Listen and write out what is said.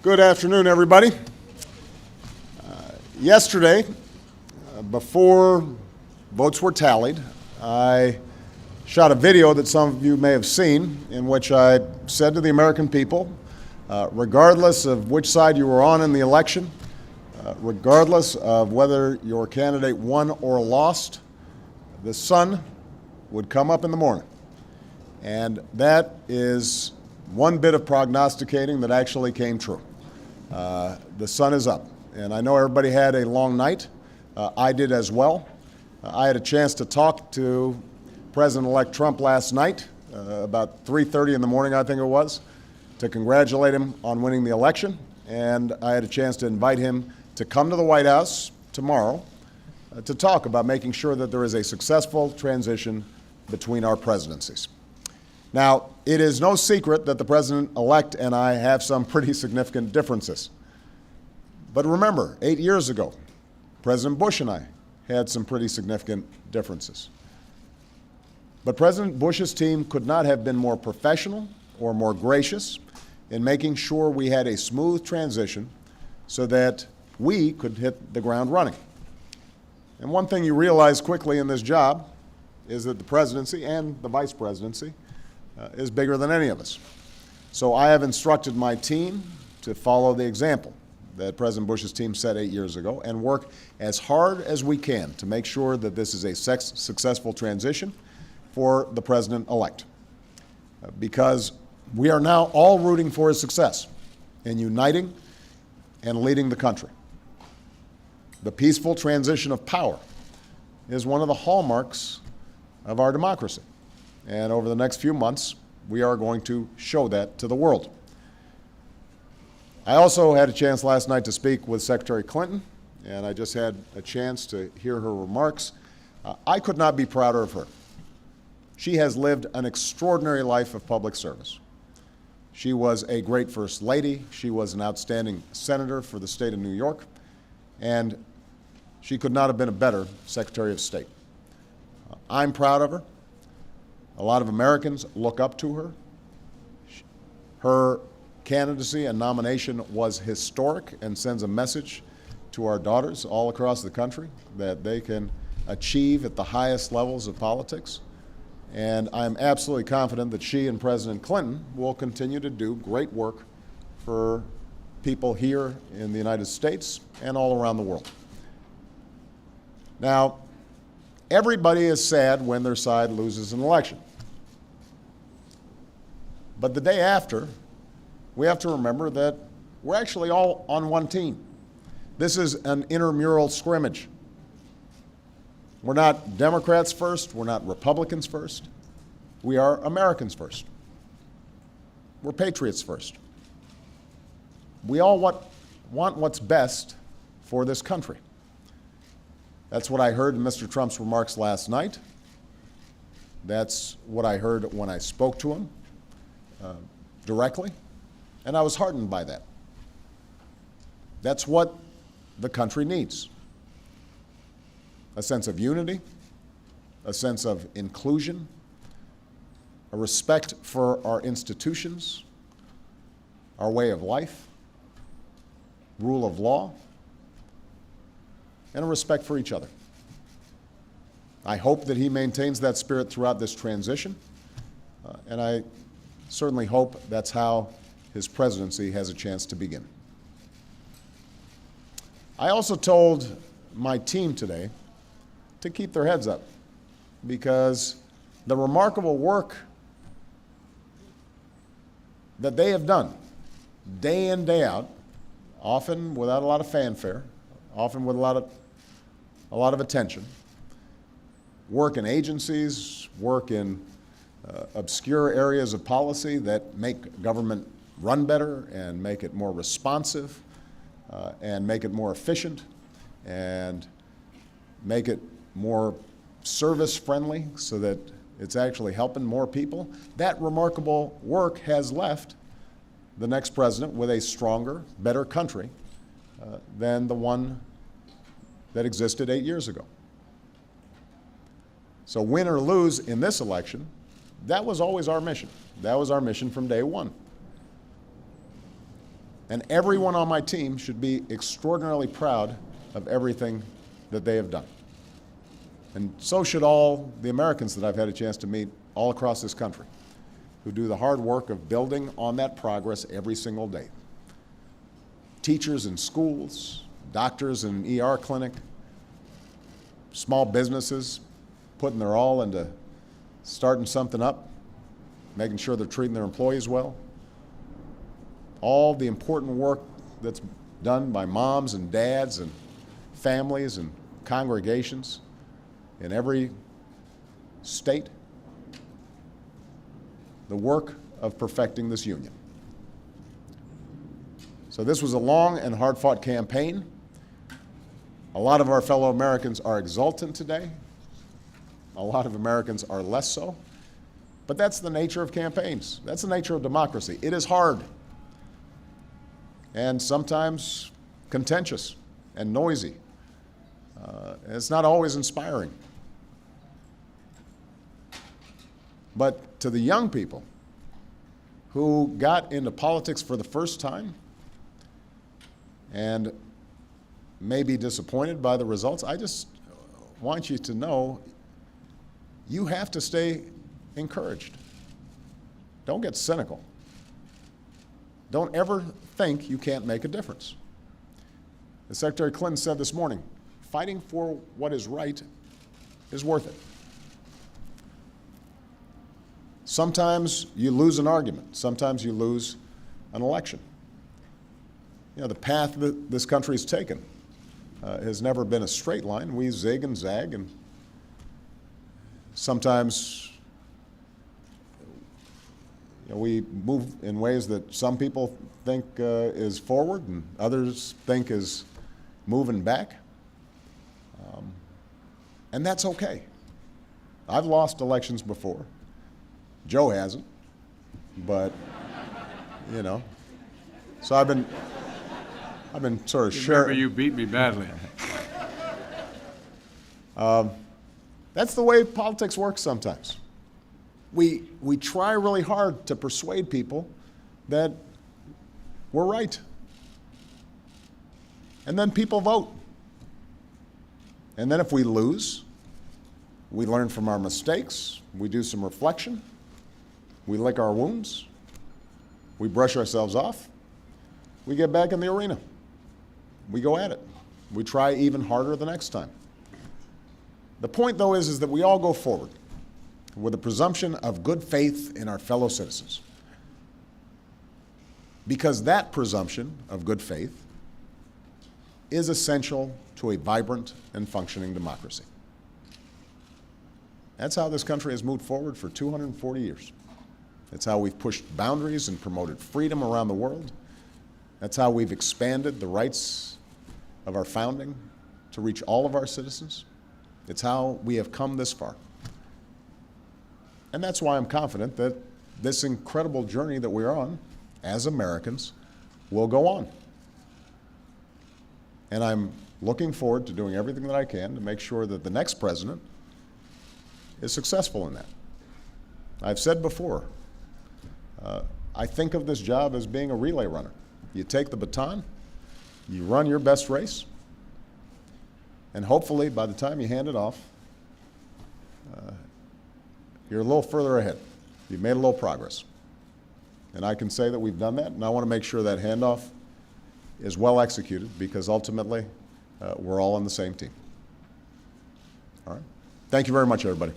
Good afternoon, everybody. Yesterday, before votes were tallied, I shot a video that some of you may have seen in which I said to the American people, regardless of which side you were on in the election, regardless of whether your candidate won or lost, the sun would come up in the morning. And that is one bit of prognosticating that actually came true. The sun is up. And I know everybody had a long night. I did as well. I had a chance to talk to President-elect Trump last night, about 3:30 in the morning, I think it was, to congratulate him on winning the election. And I had a chance to invite him to come to the White House tomorrow to talk about making sure that there is a successful transition between our presidencies. Now, it is no secret that the President-elect and I have some pretty significant differences. But remember, 8 years ago, President Bush and I had some pretty significant differences. But President Bush's team could not have been more professional or more gracious in making sure we had a smooth transition so that we could hit the ground running. And one thing you realize quickly in this job is that the presidency and the vice presidency is bigger than any of us. So I have instructed my team to follow the example that President Bush's team set 8 years ago and work as hard as we can to make sure that this is a successful transition for the President-elect. Because we are now all rooting for his success in uniting and leading the country. The peaceful transition of power is one of the hallmarks of our democracy. And over the next few months, we are going to show that to the world. I also had a chance last night to speak with Secretary Clinton, and I just had a chance to hear her remarks. I could not be prouder of her. She has lived an extraordinary life of public service. She was a great First Lady. She was an outstanding senator for the state of New York, and she could not have been a better Secretary of State. I'm proud of her. A lot of Americans look up to her. Her candidacy and nomination was historic and sends a message to our daughters all across the country that they can achieve at the highest levels of politics. And I'm absolutely confident that she and President Clinton will continue to do great work for people here in the United States and all around the world. Now, everybody is sad when their side loses an election. But the day after, we have to remember that we're actually all on one team. This is an intramural scrimmage. We're not Democrats first, we're not Republicans first. We are Americans first. We're patriots first. We all want what's best for this country. That's what I heard in Mr. Trump's remarks last night. That's what I heard when I spoke to him directly. And I was heartened by that. That's what the country needs. A sense of unity, a sense of inclusion, a respect for our institutions, our way of life, rule of law, and a respect for each other. I hope that he maintains that spirit throughout this transition, and I certainly hope that's how his presidency has a chance to begin. I also told my team today to keep their heads up because the remarkable work that they have done day in, day out, often without a lot of fanfare, often with a lot of attention, work in agencies, work in obscure areas of policy that make government run better and make it more responsive and make it more efficient and make it more service-friendly so that it's actually helping more people. That remarkable work has left the next president with a stronger, better country than the one that existed 8 years ago. So win or lose in this election, that was always our mission. That was our mission from day one. And everyone on my team should be extraordinarily proud of everything that they have done. And so should all the Americans that I've had a chance to meet all across this country, who do the hard work of building on that progress every single day. Teachers in schools, doctors in an ER clinic, small businesses putting their all into starting something up, making sure they're treating their employees well. All the important work that's done by moms and dads and families and congregations in every state. The work of perfecting this union. So this was a long and hard-fought campaign. A lot of our fellow Americans are exultant today. A lot of Americans are less so. But that's the nature of campaigns. That's the nature of democracy. It is hard and sometimes contentious and noisy. It's not always inspiring. But to the young people who got into politics for the first time and may be disappointed by the results, I just want you to know you have to stay encouraged. Don't get cynical. Don't ever think you can't make a difference. As Secretary Clinton said this morning, fighting for what is right is worth it. Sometimes you lose an argument. Sometimes you lose an election. You know, the path that this country has taken has never been a straight line. We zig and zag, and sometimes we move in ways that some people think is forward and others think is moving back. And that's okay. I've lost elections before. Joe hasn't, but you know. So I've been sort of sharing. Remember, you beat me badly. That's the way politics works sometimes. We try really hard to persuade people that we're right. And then people vote. And then if we lose, we learn from our mistakes, we do some reflection, we lick our wounds, we brush ourselves off, we get back in the arena. We go at it. We try even harder the next time. The point, though, is that we all go forward with a presumption of good faith in our fellow citizens. Because that presumption of good faith is essential to a vibrant and functioning democracy. That's how this country has moved forward for 240 years. That's how we've pushed boundaries and promoted freedom around the world. That's how we've expanded the rights of our founding to reach all of our citizens. It's how we have come this far. And that's why I'm confident that this incredible journey that we're on as Americans will go on. And I'm looking forward to doing everything that I can to make sure that the next president is successful in that. I've said before, I think of this job as being a relay runner. You take the baton, you run your best race, and hopefully by the time you hand it off, you're a little further ahead. You've made a little progress. And I can say that we've done that, and I want to make sure that handoff is well executed because ultimately we're all on the same team. All right? Thank you very much, everybody.